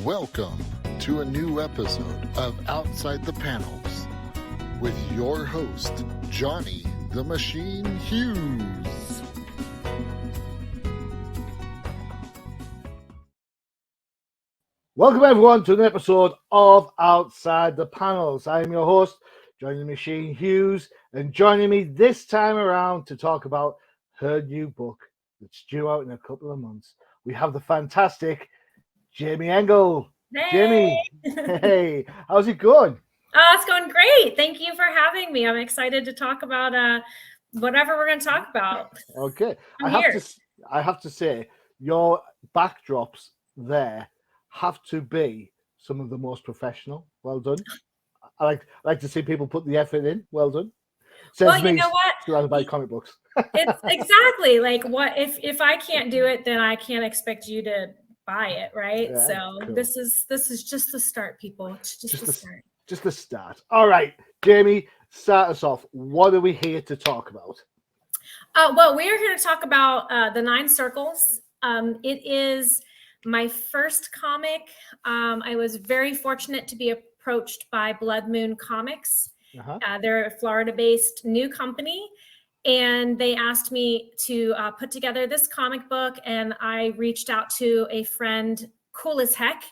Welcome to a new episode of Outside the Panels with your host, Johnny the Machine Hughes. Welcome everyone to an episode of Outside the Panels. I am your host, Johnny the Machine Hughes, and joining me this time around to talk about her new book that's due out in a couple of months, we have the fantastic Jaimie Engle. Hey. Jaimie, hey, how's it going? It's going great. Thank you for having me. I'm excited to talk about whatever we're going to talk about. Okay, I'm I have to say your backdrops there have to be some of the most professional. Well done. I like to see people put the effort in. Well done. Says Well, you me, know what? surrounded by comic books. It's exactly like what if I can't do it, then I can't expect you to buy it, right? Yeah, So cool. this is just the start, people. It's just the start. Just the start. All right, Jaimie, start us off. What are we here to talk about? Well, we are here to talk about the 9 Circles. It is my first comic. I was very fortunate to be approached by Blood Moon Comics. They're a Florida-based new company, and they asked me to put together this comic book, and I reached out to a friend, cool as heck,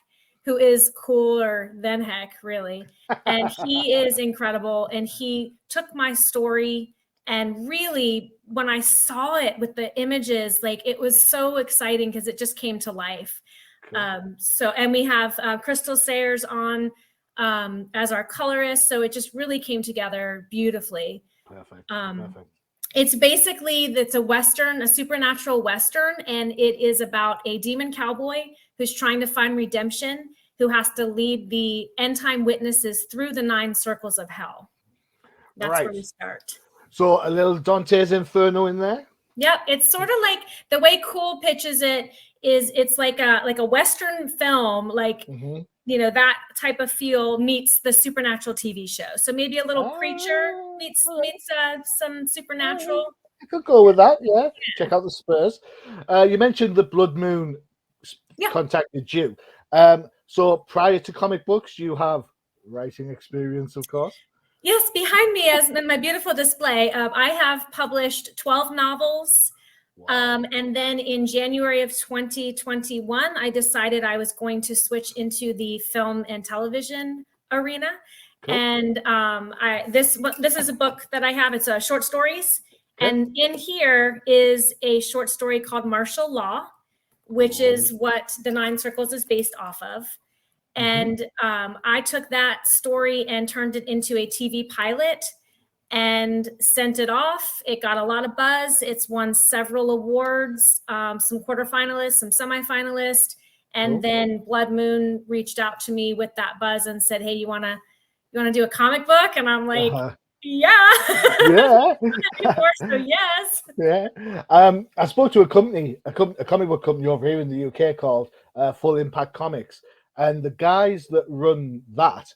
who is cooler than heck, really. And he is incredible, and he took my story, and really, when I saw it with the images, like, it was so exciting because it just came to life. Cool. And we have Crystal Sayers on as our colorist, so it just really came together beautifully. Perfect. It's a Western, a supernatural Western, and it is about a demon cowboy who's trying to find redemption, who has to lead the end time witnesses through the 9 circles of hell. That's right. Where we start. So a little Dante's Inferno in there? Yep. It's sort of like the way Cool pitches it is it's like a Western film, like, that type of feel meets the supernatural TV show. So maybe a little creature meets some supernatural. I could go with that, yeah. Check out the Spurs. You mentioned the Blood Moon contacted you. So prior to comic books, you have writing experience, of course. Yes, behind me is in my beautiful display. I have published 12 novels. Wow. And then in January of 2021, I decided I was going to switch into the film and television arena. Cool. And this is a book that I have. It's short stories. Okay. And in here is a short story called Martial Law, which is what the 9 Circles is based off of. And I took that story and turned it into a TV pilot and sent it off. It got a lot of buzz. It's won several awards, some quarterfinalists, some semifinalists. And then Blood Moon reached out to me with that buzz and said, "Hey, you wanna do a comic book?" And I'm like, yeah. Of course, so yes. Yeah. I spoke to a comic book company over here in the UK called Full Impact Comics. And the guys that run that,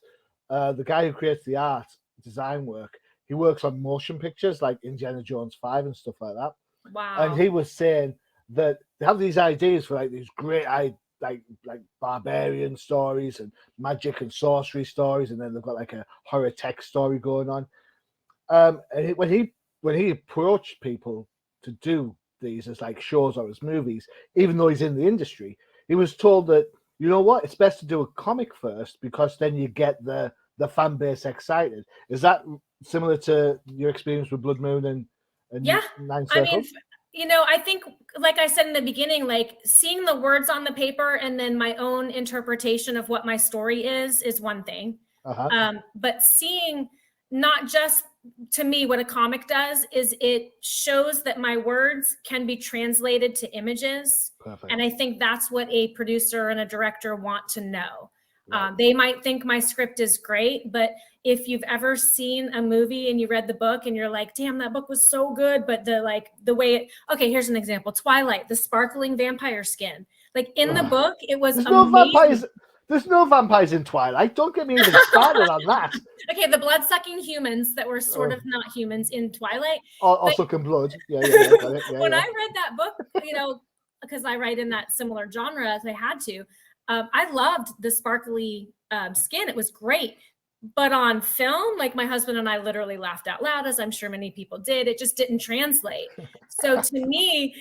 the guy who creates the art, design work, he works on motion pictures like Indiana Jones 5 and stuff like that. Wow. And he was saying that they have these ideas for like these great like barbarian stories and magic and sorcery stories, and then they've got like a horror tech story going on. And when he approached people to do these as like shows or as movies, even though he's in the industry, he was told that, you know what, it's best to do a comic first because then you get the fan base excited. Is that similar to your experience with Blood Moon and 9 Circles? I mean, I think, like I said in the beginning, like seeing the words on the paper and then my own interpretation of what my story is one thing. But seeing not just, to me, what a comic does is it shows that my words can be translated to images. Perfect. And I think that's what a producer and a director want to know. Right. They might think my script is great, but if you've ever seen a movie and you read the book and you're like, damn, that book was so good, but the way here's an example. Twilight, the sparkling vampire skin. Like in the book, it was amazing. There's no vampires in Twilight. Don't get me even started on that. Okay, the blood-sucking humans that were sort of not humans in Twilight. Or sucking blood. Yeah, got it. When I read that book, because I write in that similar genre as I had to, I loved the sparkly skin. It was great. But on film, like my husband and I literally laughed out loud, as I'm sure many people did. It just didn't translate. So to me,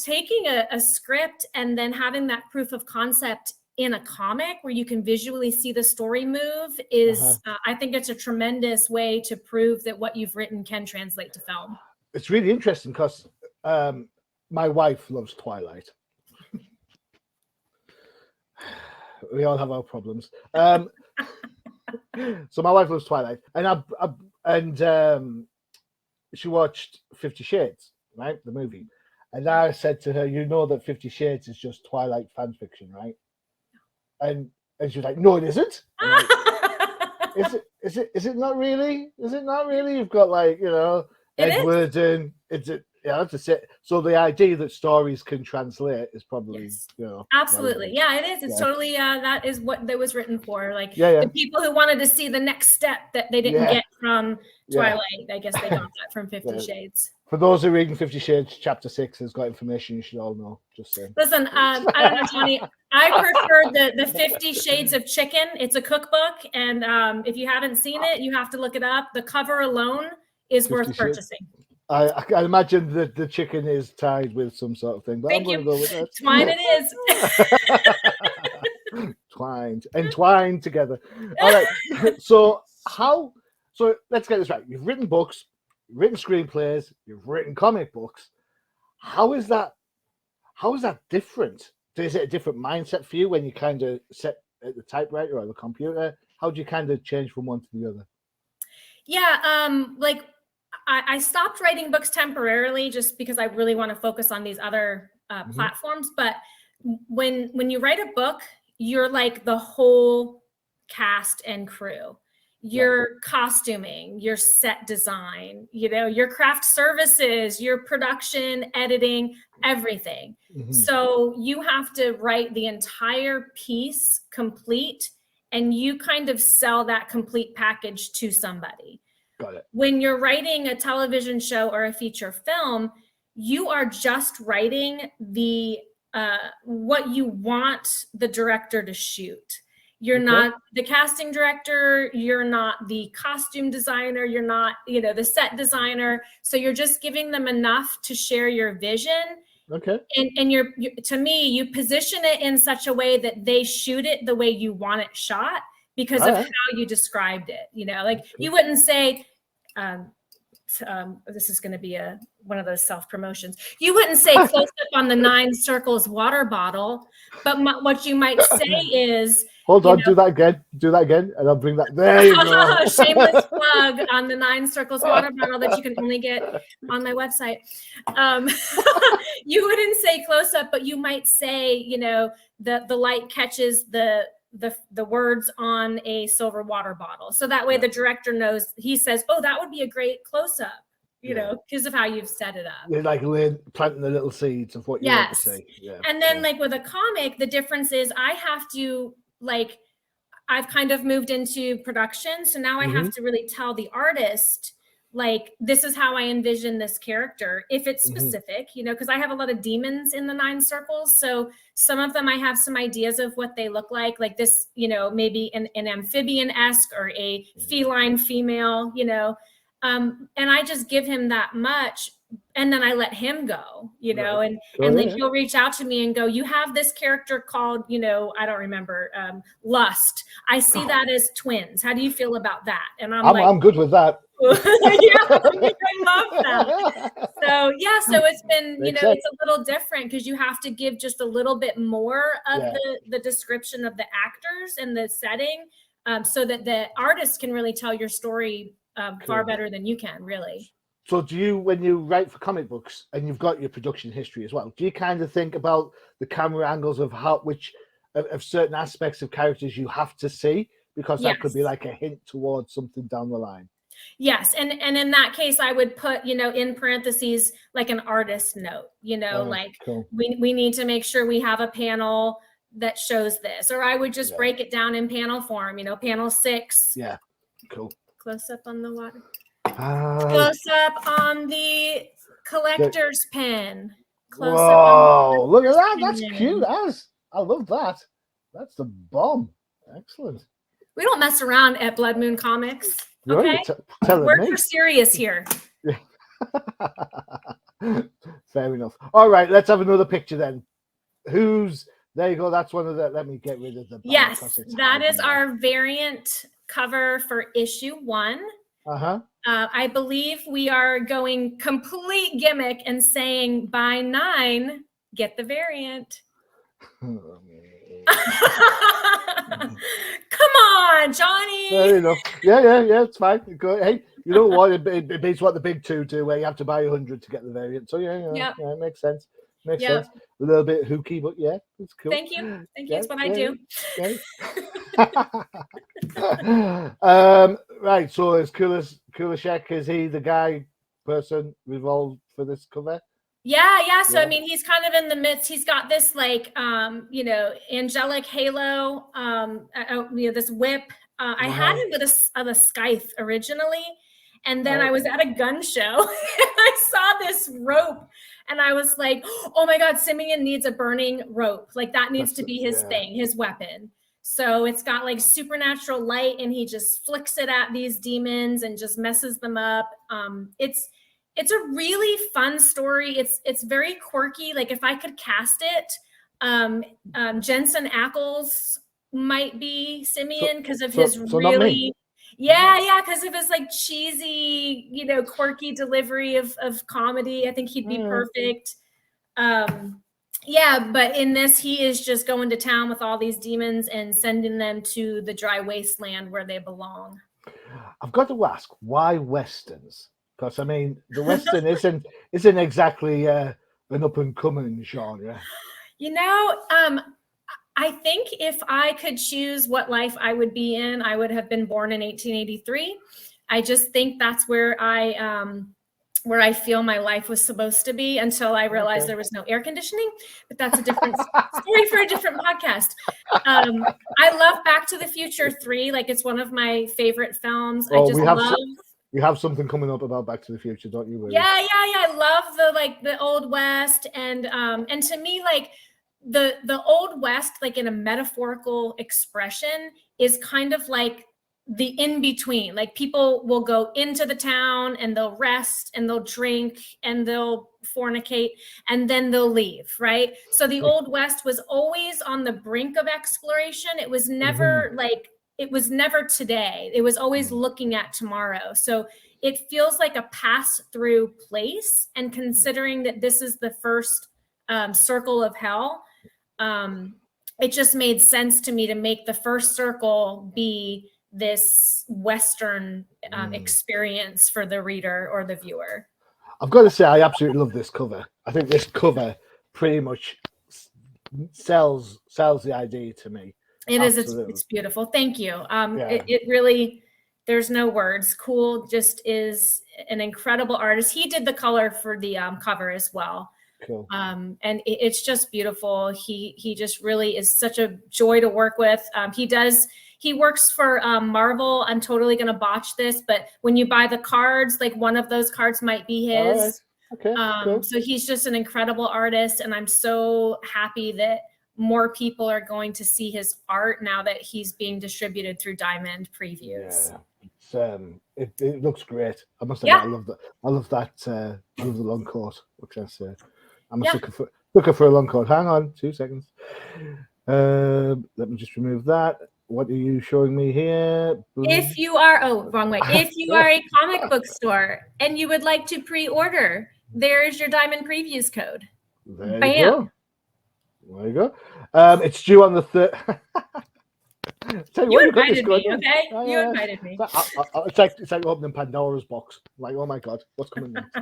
taking a script and then having that proof of concept in a comic where you can visually see the story move is, I think it's a tremendous way to prove that what you've written can translate to film. It's really interesting because my wife loves Twilight. We all have our problems. So my wife loves Twilight, and she watched 50 Shades, right, the movie, and I said to her, "You know that 50 Shades is just Twilight fan fiction, right?" And she was like, "No, it isn't." Like, is it not really? Is it not really? You've got like, you know, Edward and that's it. So the idea that stories can translate is probably, you know, absolutely, yeah, it is. It's totally that is what that was written for. Like the people who wanted to see the next step that they didn't get from Twilight, I guess they got that from 50 Shades. For those who are reading 50 Shades, chapter 6 has got information you should all know. Just saying. Listen, I don't know, Johnny. I prefer the 50 Shades of Chicken. It's a cookbook, and if you haven't seen it, you have to look it up. The cover alone is worth purchasing. I imagine that the chicken is tied with some sort of thing. But I'm going to go with that. Twine it is. Entwined together. All right. So let's get this right. You've written books, you've written screenplays, you've written comic books. How is that different? Is it a different mindset for you when you kind of sit at the typewriter or the computer? How do you kind of change from one to the other? Yeah, like I stopped writing books temporarily just because I really want to focus on these other platforms. But when you write a book, you're like the whole cast and crew. Your costuming, your set design, you know, your craft services, your production, editing, everything. So you have to write the entire piece complete, and you kind of sell that complete package to somebody. Got it. When you're writing a television show or a feature film, you are just writing the what you want the director to shoot. You're not the casting director, you're not the costume designer, you're not, you know, the set designer. So you're just giving them enough to share your vision. Okay. And you're to me, you position it in such a way that they shoot it the way you want it shot because of how you described it. You know, like you wouldn't say, this is going to be one of those self-promotions. You wouldn't say close up on the 9 circles water bottle, but what you might say is, hold on, do that again, and I'll bring that. There you go. Shameless plug on the 9 circles water bottle that you can only get on my website. You wouldn't say close up, but you might say, you know, the light catches the words on a silver water bottle. So that way the director knows, he says, oh, that would be a great cose-up, you know, because of how you've set it up. You're like planting the little seeds of what you want to say. Yeah. And then like with a comic, the difference is I have to I've kind of moved into production. So now I have to really tell the artist, like, this is how I envision this character, if it's specific, you know, because I have a lot of demons in the 9 circles. So some of them I have some ideas of what they look like this, you know, maybe an amphibian-esque or a feline female, you know, and I just give him that much. And then I let him go, you know, and then he'll reach out to me and go, you have this character called, you know, I don't remember, Lust. I see that as twins. How do you feel about that? And I'm good with that. I love that. So so it's been, you know, it's a little different because you have to give just a little bit more of the description of the actors and the setting, so that the artist can really tell your story far better than you can, really. So do you, when you write for comic books and you've got your production history as well, do you kind of think about the camera angles of of certain aspects of characters you have to see? Because that could be like a hint towards something down the line. Yes. And in that case, I would put, you know, in parentheses, like an artist note, you know, we need to make sure we have a panel that shows this, or I would just break it down in panel form, you know, panel 6. Yeah. Cool. Close up on the water. Close up on the collector's pen. Whoa, look at that. That's cute. I love that. That's the bomb. Excellent. We don't mess around at Blood Moon Comics. You're Okay, telling we're me. for serious here. Fair enough. All right, let's have another picture then. There you go. That's one of the. Let me get rid of the. Yes, that is our variant cover for issue 1. I believe we are going complete gimmick and saying by 9, get the variant. Come on, Johnny. Fair enough. Yeah. It's fine. Go. Hey, you know what? It beats what the big 2 do, where you have to buy 100 to get the variant. So yeah, it makes sense. Makes sense. A little bit hooky, but yeah, it's cool. Thank you. It's what I do. Right. So is Kulishek, is he the guy person involved for this cover? Yeah. So I mean, he's kind of in the midst. He's got this like angelic halo, this whip. I had him with a scythe originally, and then I was at a gun show and I saw this rope, and I was like, oh my God, Simeon needs a burning rope. Like that needs to be his thing, his weapon. So it's got like supernatural light, and he just flicks it at these demons and just messes them up. It's a really fun story. It's very quirky. Like if I could cast it, Jensen Ackles might be Simeon because of his really, because of his like cheesy, quirky delivery of comedy. I think he'd be perfect. But in this, he is just going to town with all these demons and sending them to the dry wasteland where they belong. I've got to ask, why Westerns? Because I mean, the Western isn't exactly an up and coming genre. I think if I could choose what life I would be in, I would have been born in 1883. I just think that's where I feel my life was supposed to be until I realized there was no air conditioning. But that's a different story for a different podcast. I love Back to the Future 3. Like it's one of my favorite films. You have something coming up about Back to the Future, don't you? Really? Yeah. I love the Old West, and to me, like the Old West, like in a metaphorical expression, is kind of like the in between. Like people will go into the town and they'll rest and they'll drink and they'll fornicate and then they'll leave, right? So the Old West was always on the brink of exploration. It was never it was never today. It was always looking at tomorrow. So it feels like a pass-through place. And considering that this is the first circle of hell, it just made sense to me to make the first circle be this Western experience for the reader or the viewer. I've got to say, I absolutely love this cover. I think this cover pretty much sells the idea to me. It's beautiful. Thank you. It really, there's no words. Cool just is an incredible artist. He did the color for the cover as well. Cool. And it's just beautiful. He just really is such a joy to work with. He works for Marvel. I'm totally going to botch this, but when you buy the cards, like one of those cards might be his. Okay. Cool. So he's just an incredible artist, and I'm so happy that more people are going to see his art now that he's being distributed through Diamond Previews. Yeah, it looks great. I must admit, I love that. I love the long coat. I'm looking for a long coat. Hang on 2 seconds. Let me just remove that. What are you showing me here? If you are, wrong way. If you are a comic book store and you would like to pre-order, there's your Diamond Previews code. There you go. It's due on the 3rd. You invited me, okay? You invited me. It's like opening Pandora's box. Like, oh my God, what's coming next?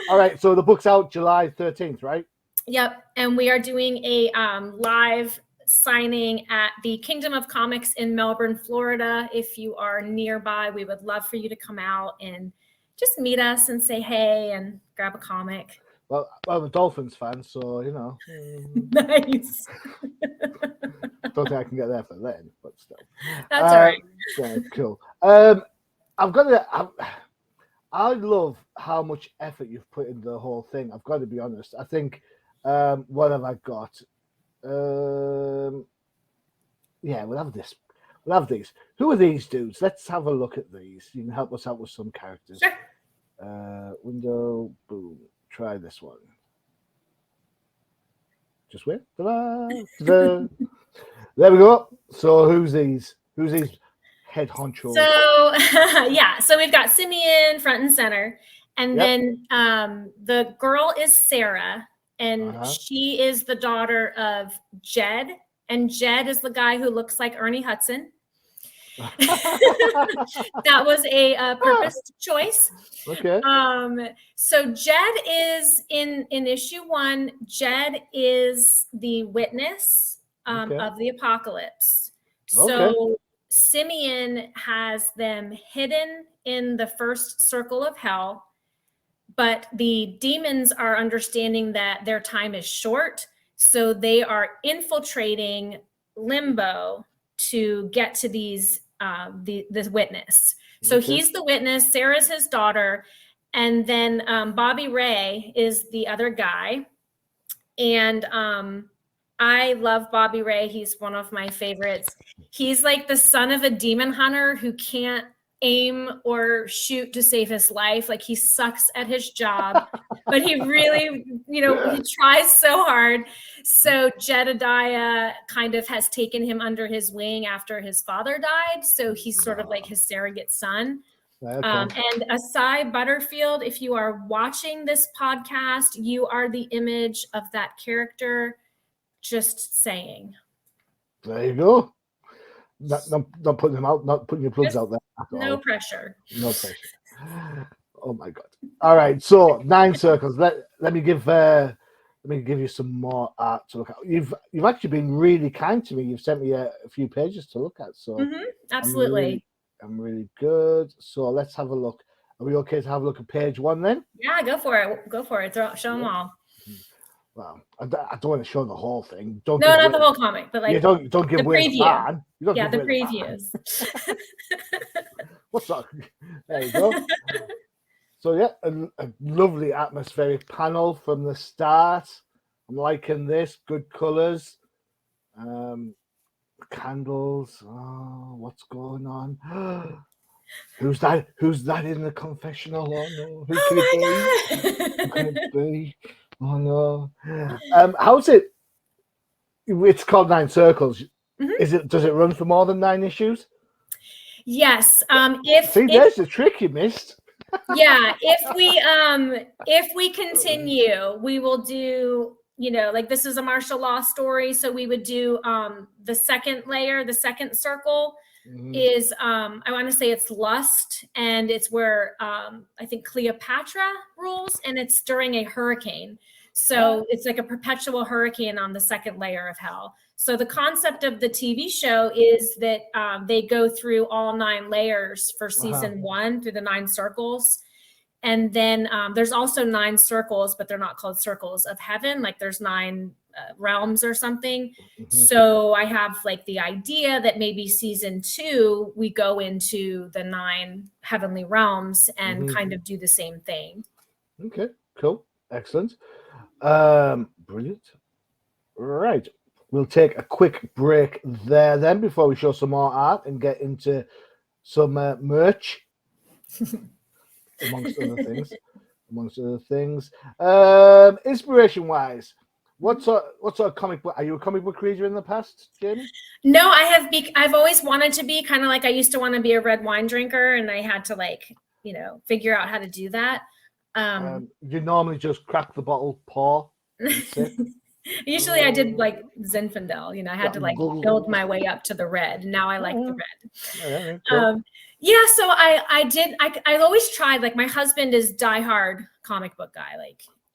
All right, so the book's out July 13th, right? Yep, and we are doing a live signing at the Kingdom of Comics in Melbourne, Florida. If you are nearby, we would love for you to come out and just meet us and say hey and grab a comic. Well, I'm a Dolphins fan, so Nice. Don't think I can get there for then, but still. That's all right. Yeah, cool. I love how much effort you've put into the whole thing. I've got to be honest. I think what have I got? Yeah, we'll have this. We'll have these. Who are these dudes? Let's have a look at these. You can help us out with some characters. Sure. Window, boom. Try this one. Just wait. Ta-da, ta-da. There we go. So who's these? Who's these head honchos? So yeah, so we've got Simeon front and center, and then the girl is Sarah, and she is the daughter of Jed, and Jed is the guy who looks like Ernie Hudson. That was a purposed choice. Okay. So Jed is in issue 1. Jed is the witness of the apocalypse. So Simeon has them hidden in the first circle of hell, but the demons are understanding that their time is short, so they are infiltrating limbo to get to these this witness. So he's the witness, Sarah's his daughter, and then Bobby Ray is the other guy. And I love Bobby Ray. He's one of my favorites. He's like the son of a demon hunter who can't aim or shoot to save his life. Like, he sucks at his job, but he really, he tries so hard. So Jedediah kind of has taken him under his wing after his father died. So he's sort of like his surrogate son. And Asai Butterfield, if you are watching this podcast, you are the image of that character. Just saying. There you go. Not putting them out, not putting your plugs out there. No pressure. No pressure. Oh my God. All right. So 9 circles. Let me give you some more art to look at. You've actually been really kind to me. You've sent me a few pages to look at. So absolutely. I'm really good. So let's have a look. Are we okay to have a look at page 1 then? Yeah, go for it. Go for it. Show them all. Well, I don't want to show the whole thing. Not the whole comic, but like you don't give away the man. Yeah, the previews. What's that? There you go. So yeah, a lovely atmospheric panel from the start. I'm liking this. Good colours. Candles. Oh, what's going on? Who's that? Who's that in the confessional? Oh no! Who can it be? Who can it be? Oh no! How's it? It's called 9 Circles. Does it run for more than 9 issues? Yes. There's the trick you missed. Yeah. If we continue, we will do. Like, this is a martial law story, so we would do the second layer, the second circle. Is I want to say it's lust, and it's where I think Cleopatra rules, and it's during a hurricane. So it's like a perpetual hurricane on the second layer of hell. So the concept of the TV show is that they go through all 9 layers for season 1 through the 9 circles. And then there's also 9 circles, but they're not called circles of heaven. Like, there's 9 realms or something. So I have like the idea that maybe season 2, we go into the 9 heavenly realms and kind of do the same thing. Okay, cool. Excellent. Brilliant. Right. We'll take a quick break there then before we show some more art and get into some merch. Amongst other things. Inspiration wise, what sort of comic book? Are you a comic book reader in the past, Jaimie? No, I've always wanted to be, kind of like I used to want to be a red wine drinker, and I had to figure out how to do that. You normally just crack the bottle, pour, and sip. Usually I did like Zinfandel, I had to like build my way up to the red. Now I like the red. Cool. So I always tried, like, my husband is diehard comic book guy,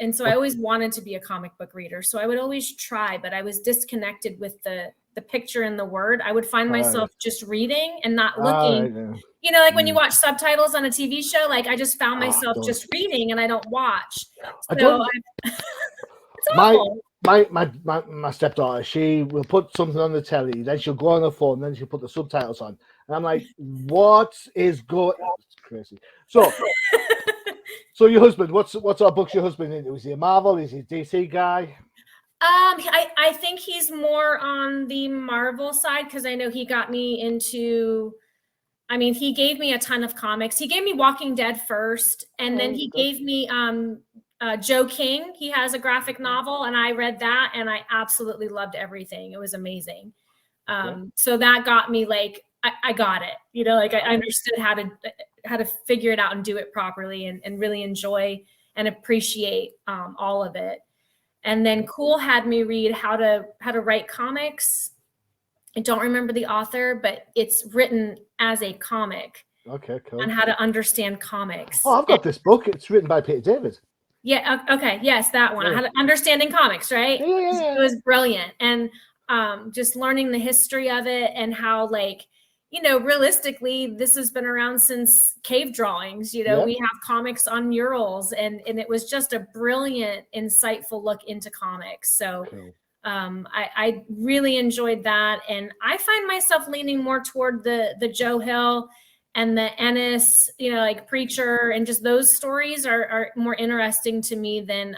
and so I always wanted to be a comic book reader. So I would always try, but I was disconnected with the picture and the word. I would find myself just reading and not looking. Like when you watch subtitles on a TV show, like I just found myself just reading and I don't watch. So it's awful. My stepdaughter, she will put something on the telly, then she'll go on her phone, then she'll put the subtitles on. And I'm like, what is going on? It's crazy. So your husband, what's our books your husband into? Is he a Marvel? Is he a DC guy? I think he's more on the Marvel side because I know he got me into. I mean, he gave me a ton of comics. He gave me Walking Dead first, and then he gave me Joe King. He has a graphic novel, and I read that, and I absolutely loved everything. It was amazing. So that got me like I got it. You know, like I understood how to figure it out and do it properly, and really enjoy and appreciate all of it. And then Cool had me read how to write comics. I don't remember the author, but it's written as a comic. Okay, cool. On how to understand comics. Oh, I've got this book. It's written by Peter David. Yeah. Okay. Yes, that one. How to understanding comics, right? Yeah. It was brilliant, and just learning the history of it and how, like, you know, realistically, this has been around since cave drawings. You know, we have comics on murals, and it was just a brilliant, insightful look into comics. So. Cool. I really enjoyed that, and I find myself leaning more toward the Joe Hill and the Ennis, you know, like Preacher, and just those stories are more interesting to me than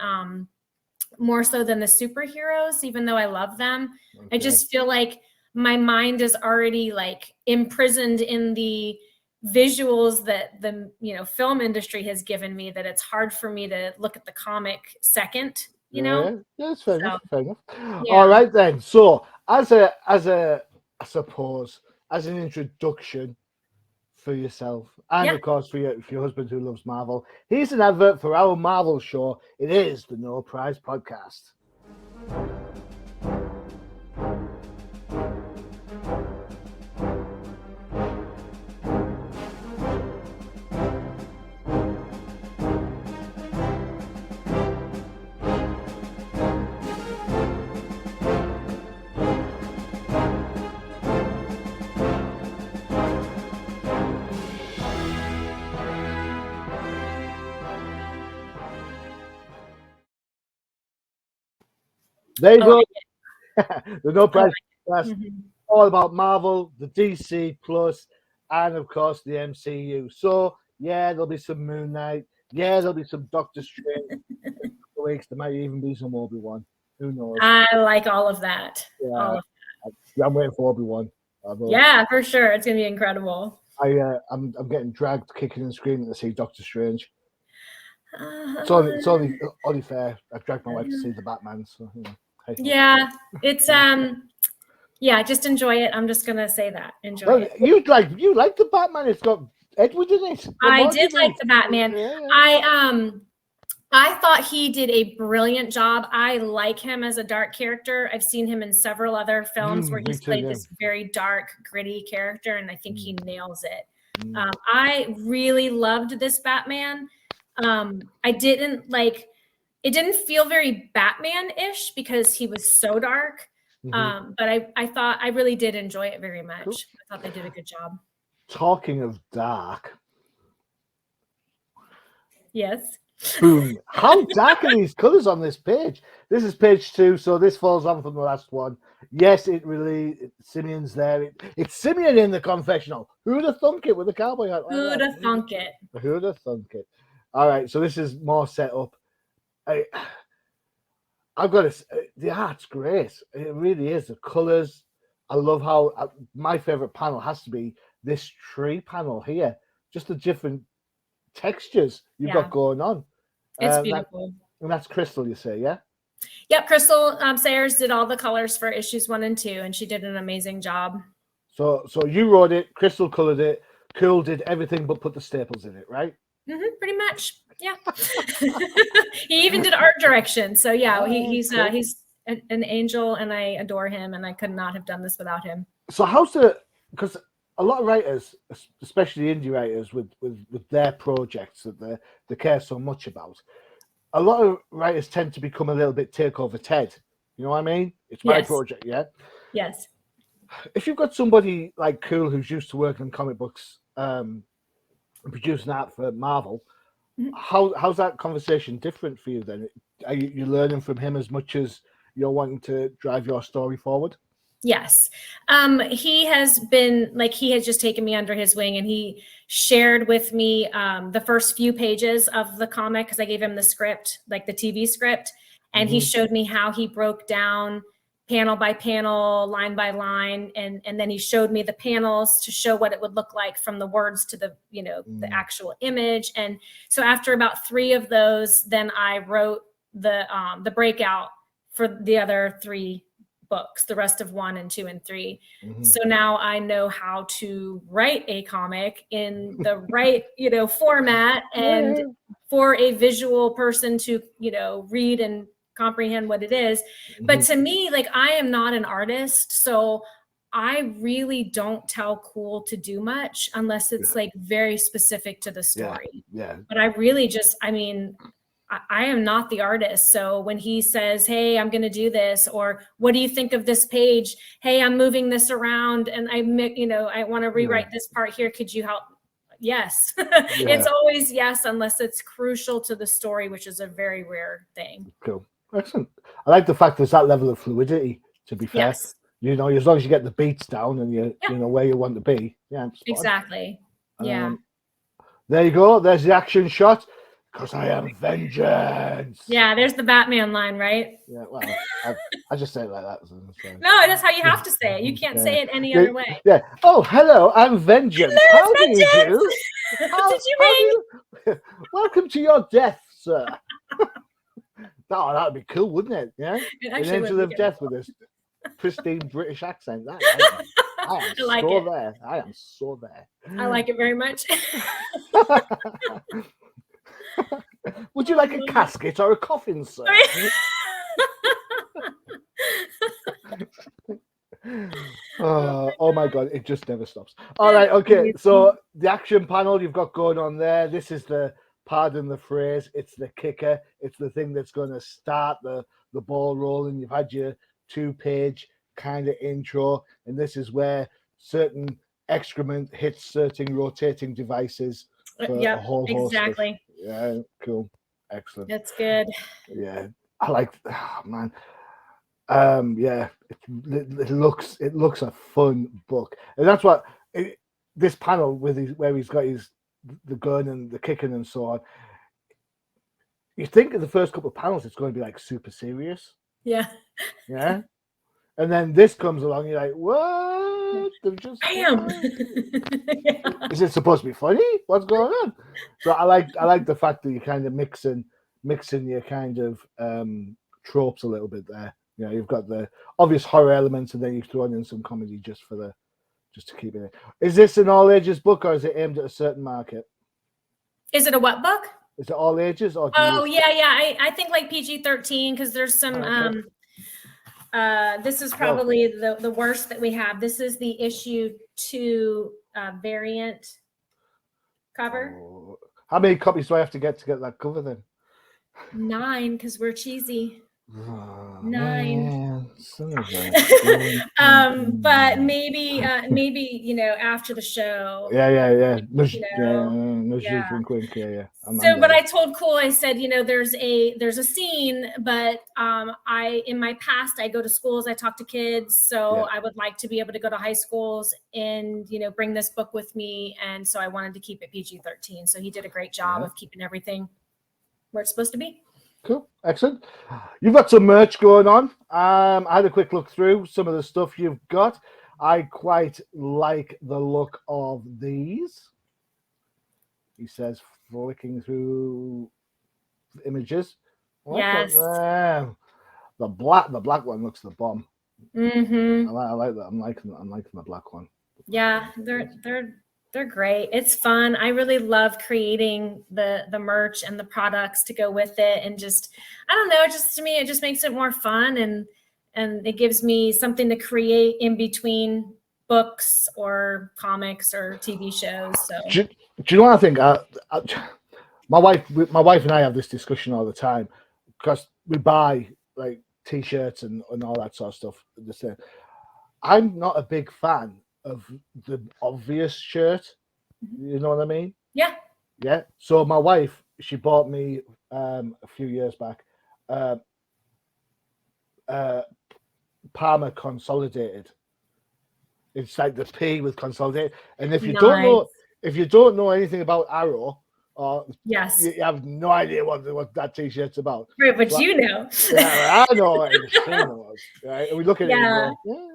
more so than the superheroes, even though I love them. I just feel like my mind is already like imprisoned in the visuals that the, you know, film industry has given me, that it's hard for me to look at the comic second. You know? Yeah, that's fair enough. Fair enough. Yeah. All right then. So, as a, I suppose, as an introduction for yourself, and of course for your husband who loves Marvel, here's an advert for our Marvel show. It is the No Prize Podcast. There you go. The No Prize Podcast. All about Marvel, the DC Plus, and of course the MCU. So yeah, there'll be some Moon Knight. Yeah, there'll be some Doctor Strange. In a couple of weeks, there might even be some Obi-Wan. Who knows? I like all of that. Yeah, all of that. I'm waiting for Obi-Wan. Yeah, for sure. It's gonna be incredible. I'm getting dragged, kicking and screaming to see Doctor Strange. It's only fair. I've dragged my wife to see the Batman, so you know. Yeah, it's just enjoy it. I'm just gonna say that. Enjoy it. You like the Batman? It's got Edward in it. I did like the Batman. Yeah. I thought he did a brilliant job. I like him as a dark character. I've seen him in several other films where he's played this very dark, gritty character, and I think he nails it. I really loved this Batman. I didn't like. It didn't feel very Batman-ish because he was so dark. But I thought I really did enjoy it very much. Cool. I thought they did a good job. Talking of dark. Yes. Boom. How dark are these colors on this page? This is page 2, so this falls on from the last one. Yes, Simeon's there. It's Simeon in the confessional. Who'd have thunk it with the cowboy hat? Who'd have thunk it? Who'd have thunk it? All right, so this is more set up. I've got to. The art's great. It really is. The colors. I love how my favorite panel has to be this tree panel here. Just the different textures you've got going on. It's beautiful. And that's Crystal, you say, yeah? Yep, Crystal Sayers did all the colors for issues 1 and 2, and she did an amazing job. So you wrote it. Crystal colored it. Cool did everything but put the staples in it, right? Pretty much. Yeah. He even did art direction. So yeah, he's an angel, and I adore him, and I could not have done this without him. So because a lot of writers, especially indie writers with their projects that they care so much about, a lot of writers tend to become a little bit take over Ted. You know what I mean? It's my project, yeah? Yes. If you've got somebody like Cool who's used to working on comic books, producing art for Marvel, how's that conversation different for you then? Are you learning from him as much as you're wanting to drive your story forward? Yes. He has just taken me under his wing, and he shared with me the first few pages of the comic because I gave him the script, like the TV script. and he showed me how he broke down panel by panel, line by line, and then he showed me the panels to show what it would look like from the words to the, you know, the actual image. And so after about 3 of those, then I wrote the breakout for the other 3 books, the rest of 1 and 2 and 3. So now I know how to write a comic in the right, you know, format, and for a visual person to, you know, read and comprehend what it is. But to me, like, I am not an artist, so I really don't tell Cool to do much unless it's like very specific to the story. But I really just, I mean, I am not the artist. So when he says, hey, I'm going to do this, or what do you think of this page? Hey, I'm moving this around and I want to rewrite this part here. Could you help? Yes. It's always yes, unless it's crucial to the story, which is a very rare thing. Cool. Excellent. I like the fact there's that level of fluidity, to be fair. Yes. You know, as long as you get the beats down and you know where you want to be. Yeah, exactly. Yeah. There you go. There's the action shot. Because I am vengeance. Yeah, there's the Batman line, right? Yeah, well, I just say it like that. So. No, that's how you have to say it. You can't say it any other way. Yeah. Oh, hello, I'm vengeance. Hello, how vengeance. do you do? Did you ring? Welcome to your death, sir. That'd be cool, wouldn't it? Yeah. An angel of death with this pristine British accent. I am so there. I like it very much. Would you like a casket or a coffin, sir? Oh my god, it just never stops. All right, okay. So the action panel you've got going on there. This is the, pardon the phrase, it's the kicker. It's the thing that's going to start the ball rolling. You've had your 2-page kind of intro, and this is where certain excrement hits certain rotating devices. Yeah, exactly. Yeah, cool, excellent. That's good. Yeah, I like. Oh, man, yeah, it looks a fun book, and that's what this panel with where he's got the gun and the kicking and so on. You think in the first couple of panels it's going to be like super serious. Yeah. Yeah. And then this comes along, you're like, what? Bam! Is it supposed to be funny? What's going on? So I like the fact that you're kind of mixing your kind of tropes a little bit there. You know, you've got the obvious horror elements, and then you've thrown in some comedy just to keep it in. Is this an all ages book, or is it aimed at a certain market? Is it a what book? Is it all ages? Or I think like PG-13, because there's some this is probably the worst that we have. This is the issue 2 variant cover. Oh. How many copies do I have to get that cover then? 9, because we're cheesy. Oh, 9. Man, but maybe after the show. Yeah. But I told Cool, I said, there's a scene, but in my past I go to schools, I talk to kids, so I would like to be able to go to high schools and bring this book with me, and so I wanted to keep it PG-13. So he did a great job of keeping everything where it's supposed to be. Cool, excellent. You've got some merch going on. I had a quick look through some of the stuff you've got. I quite like the look of these. He says, flicking through images. Yes. The black one looks the bomb. Mm-hmm. I like that. I'm liking the black one. Yeah, they're great. It's fun. I really love creating the merch and the products to go with it. And just, I don't know, just to me, it just makes it more fun. And it gives me something to create in between books or comics or TV shows. So do you know what I think? My wife and I have this discussion all the time, because we buy like T-shirts and all that sort of stuff. I'm not a big fan of the obvious shirt, you know what I mean? Yeah. So my wife, she bought me a few years back Parma Consolidated. It's like the P with Consolidated. And if you don't know anything about Arrow, or Yes. you have no idea what that T-shirt's about. Right, but So you know. yeah, I know what it is. She knows, right? And we look at it and Yeah. go, yeah.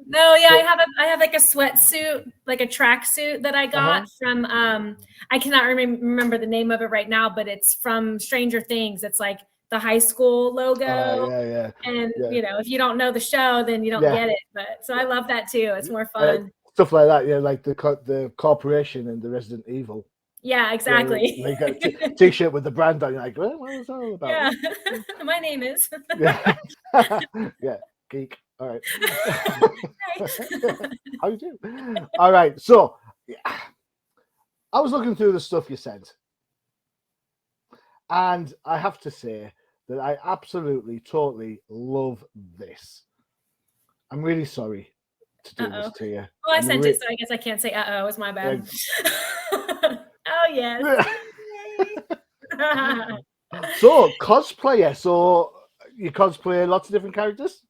No, yeah, So- I have like a sweatsuit, like a tracksuit that I got from I cannot remember the name of it right now, but it's from Stranger Things. It's like the high school logo. Yeah. And you know, if you don't know the show, then you don't get it. But so I love that too. It's more fun. Stuff like that, yeah, like the corporation and the Resident Evil. Yeah, exactly. They got a T-shirt with the brand on. You're like, well, what is that all about? Yeah, my name is. Yeah, yeah, geek. All right. How you do? All right. So, I was looking through the stuff you sent, and I have to say that I absolutely, totally love this. I'm really sorry to do this to you. Well, I sent it, so I guess I can't say "uh-oh." It's my bad. Oh yes. So cosplayer. So you cosplay lots of different characters?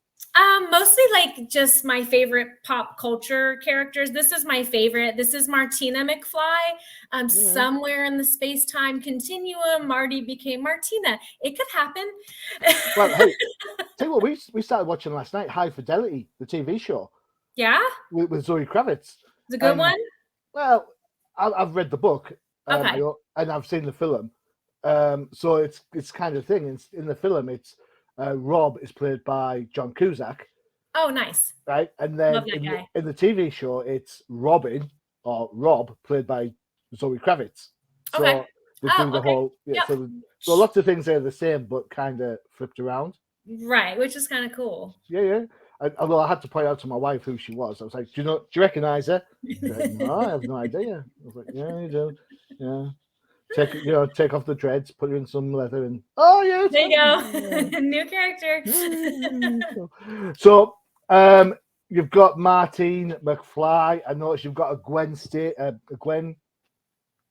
Mostly like just my favorite pop culture characters. This is my favorite. This is Martina McFly. Somewhere in the space-time continuum, Marty became Martina. It could happen. Well, hey, tell you what, we started watching last night, High Fidelity, the TV show. Yeah? With Zoe Kravitz. It's a good one? Well, I've read the book. Okay. And I've seen the film. So it's kind of thing. In the film, it's Rob is played by John Cusack. Oh, nice. Right? And then in the TV show, it's Robin, or Rob, played by Zoe Kravitz. So okay. they do the whole... Yeah, yep. So lots of things are the same, but kind of flipped around. Right, which is kind of cool. Yeah. Although I had to point out to my wife who she was. I was like, do you recognize her? Like, no, I have no idea. I was like, yeah, you do. Yeah. Take off the dreads, put her in some leather, and yeah. There you go. New character. So you've got Martine McFly. I noticed you've got a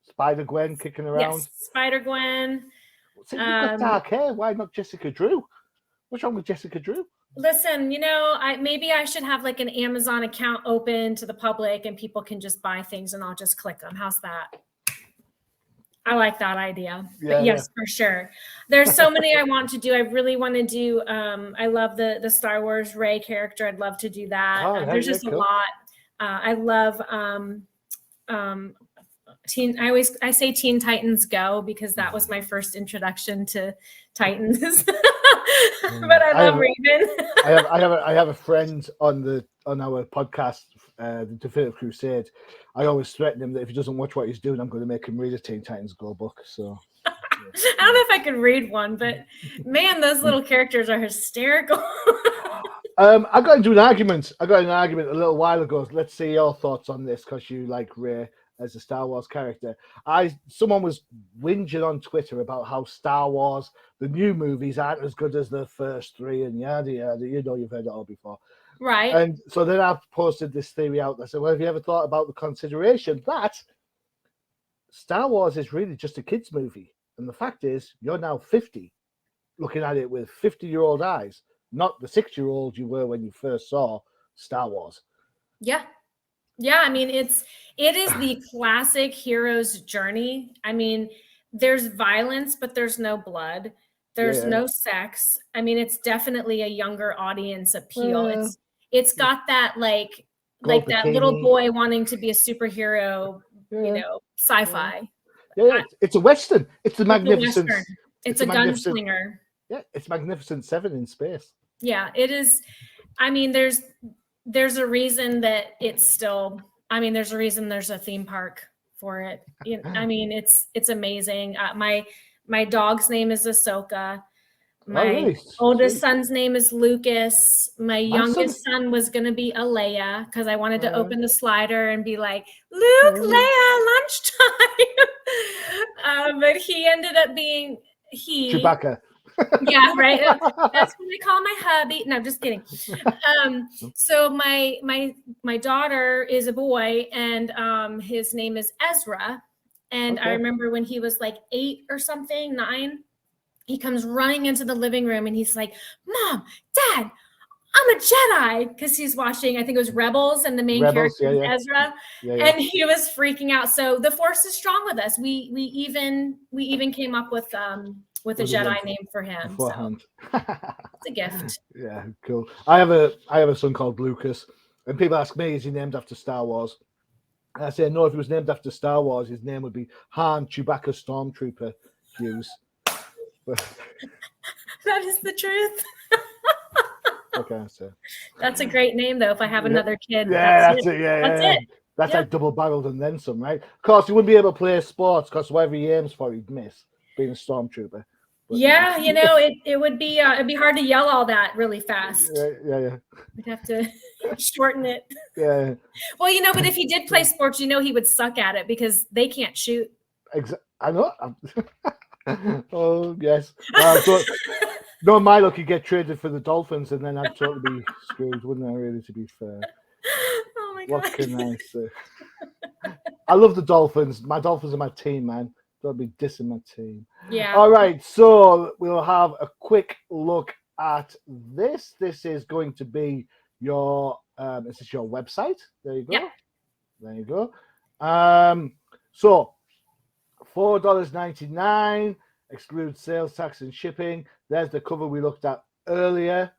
Spider Gwen kicking around. Yes, Spider Gwen. So you've got dark hair. Why not Jessica Drew? What's wrong with Jessica Drew? Listen, maybe I should have like an Amazon account open to the public and people can just buy things and I'll just click them. How's that? I like that idea. Yeah, yes, for sure. There's so many I want to do. I really want to do. I love the Star Wars Rey character. I'd love to do that. There's just a lot. I love I say Teen Titans Go because that was my first introduction to Titans. But I love Raven. I have a friend on our podcast, the Definitive Crusade. I always threaten him that if he doesn't watch what he's doing, I'm going to make him read a Teen Titans Go book. So I don't know if I could read one, but man, those little characters are hysterical. I got into an argument. a little while ago. Let's see your thoughts on this because you like Rey as a Star Wars character. Someone was whinging on Twitter about how Star Wars, the new movies, aren't as good as the first three and yada yada. You've heard it all before. Right. And so then I posted this theory out there. So, well, have you ever thought about the consideration that Star Wars is really just a kid's movie? And the fact is, you're now 50, looking at it with 50-year-old eyes, not the 6-year-old you were when you first saw Star Wars. Yeah. Yeah, I mean, it is the classic hero's journey. I mean, there's violence, but there's no blood. There's no sex. I mean, it's definitely a younger audience appeal. It's got that like that little boy wanting to be a superhero, sci-fi. Yeah, it's a Western. It's the Magnificent. It's a gunslinger. Yeah, it's Magnificent Seven in space. Yeah, it is. I mean, there's a reason that it's still. I mean, there's a reason there's a theme park for it. I mean, it's amazing. My dog's name is Ahsoka. My oldest son's name is Lucas. My youngest son was going to be Leia because I wanted to open the slider and be like, Luke, Leia, lunchtime. But he ended up being Chewbacca. Yeah, right. That's what I call my hubby. No, just kidding. So my daughter is a boy, and his name is Ezra. And I remember when he was like 8 or something, 9, he comes running into the living room and he's like, Mom, Dad, I'm a Jedi, because he's watching, I think it was Rebels, and the main character is Ezra, and he was freaking out. So the Force is strong with us. We even came up with a Jedi name for him. So it's a gift. Yeah, cool. I have a son called Lucas, and people ask me, is he named after Star Wars? And I say, no, if he was named after Star Wars, his name would be Han Chewbacca Stormtrooper Hughes. That is the truth. Okay, so that's a great name, though. If I have another kid, that's it. That's it. That's like double-barreled and then some, right? Of course, he wouldn't be able to play sports because whatever he aims for, he'd miss, being a stormtrooper. But, yeah, it would be it'd be hard to yell all that really fast. Yeah. We'd have to shorten it. Yeah. Well, but if he did play sports, he would suck at it because they can't shoot. I know. Oh yes. No, my luck, he'd get traded for the Dolphins, and then I'd totally be screwed, wouldn't I? Really, to be fair. Oh my God. What can I say? I love the Dolphins. My Dolphins are my team, man. Don't be dissing my team. Yeah. All right, so we'll have a quick look at this. This is going to be your this is your website. There you go. Yep. There you go. So $4.99 excludes sales tax and shipping. There's the cover we looked at earlier.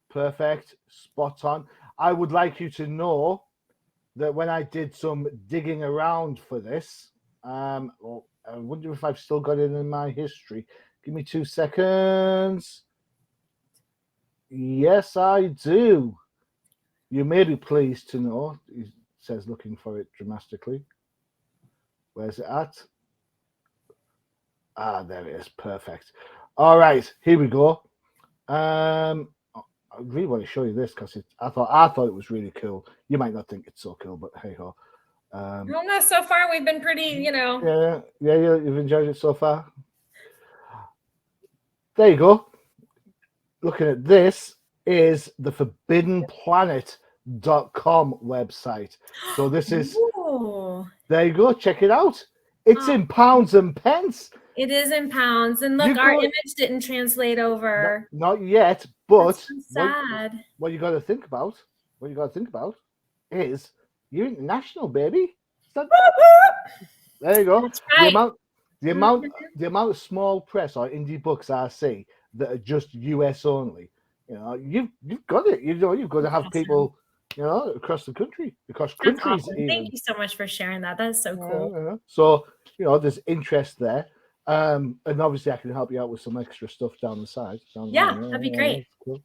Perfect. Spot on. I would like you to know that when I did some digging around for this, I wonder if I've still got it in my history. Give me 2 seconds. Yes, I do. You may be pleased to know, he says, looking for it dramatically. Where's it at? Ah, there it is. Perfect. All right, here we go. I really want to show you this because I thought it was really cool. You might not think it's so cool, but hey ho. Well, no, so far we've been pretty, Yeah, you've enjoyed it so far. There you go. Looking at this is the forbiddenplanet.com website. So this is, there you go. Check it out. It's in pounds and pence. It is in pounds. And look, our image didn't translate over. Not yet, but so sad. What you got to think about, is you're international, baby. There you go. That's right. The amount of small press or indie books I see that are just US only. You've got it. You've got to have people, across the country, across countries. Awesome. Thank you so much for sharing that. That's so cool. So there's interest there, and obviously I can help you out with some extra stuff down the side. That'd be great. Cool.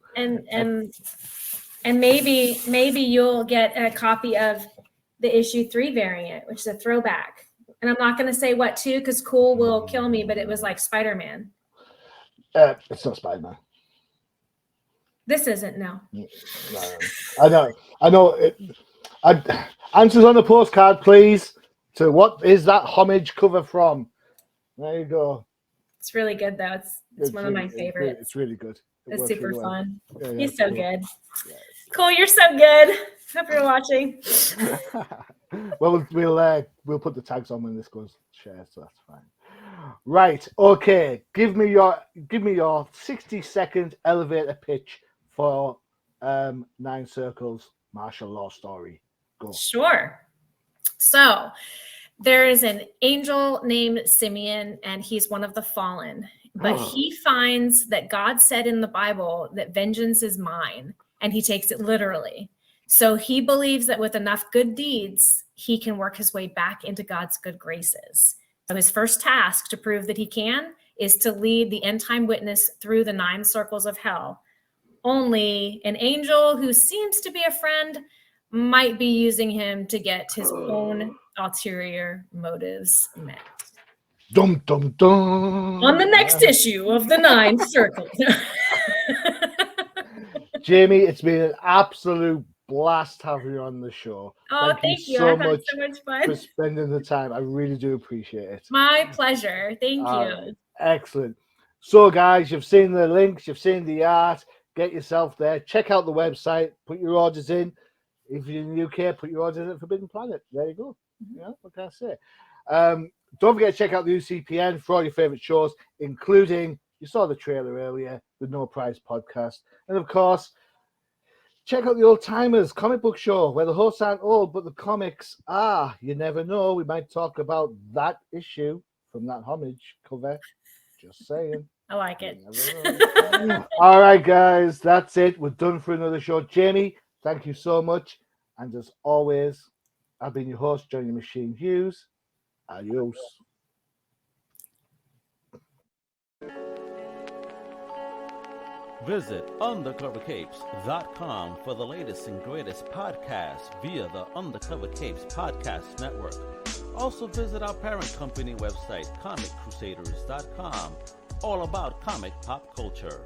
And maybe you'll get a copy of the issue 3 variant, which is a throwback. And I'm not going to say what to, because Cool will kill me, but it was like Spider-Man. It's not Spider-Man. This isn't, no. I know. Answers on the postcard, please. To what is that homage cover from? There you go. It's really good, though. It's one of my favorites. It's really good. It's super fun. Yeah, he's so good. Yeah. Cool, you're so good. Hope you're watching. Well, we'll put the tags on when this goes share, so that's fine. Right. Okay. Give me your 60-second elevator pitch for 9 Circles martial law story. Go. Sure. So there is an angel named Simeon, and he's one of the fallen. But he finds that God said in the Bible that vengeance is mine, and he takes it literally. So he believes that with enough good deeds, he can work his way back into God's good graces. So his first task to prove that he can is to lead the end-time witness through the 9 circles of hell. Only an angel who seems to be a friend might be using him to get his own ulterior motives met. Dum, dum, dum. On the next issue of the 9 Circles. Jaimie, it's been an absolute blast having you on the show. Oh, thank you. So I've had much so much fun for spending the time. I really do appreciate it. My pleasure. Thank you. Excellent. So, guys, you've seen the links, you've seen the art. Get yourself there. Check out the website. Put your orders in. If you're in the UK, put your orders in at Forbidden Planet. There you go. What can I say? Don't forget to check out the UCPN for all your favorite shows, including, you saw the trailer earlier, the No Prize podcast. And of course, Check out the Old Timers comic book show where the hosts aren't old, but the comics are. You never know. We might talk about that issue from that homage cover. Just saying. I like it. All right, guys. That's it. We're done for another show. Jaimie, thank you so much. And as always, I've been your host, Jaimie Machine Hughes. Adios. Visit undercovercapes.com for the latest and greatest podcasts via the Undercover Capes Podcast Network. Also visit our parent company website, comiccrusaders.com, all about comic pop culture.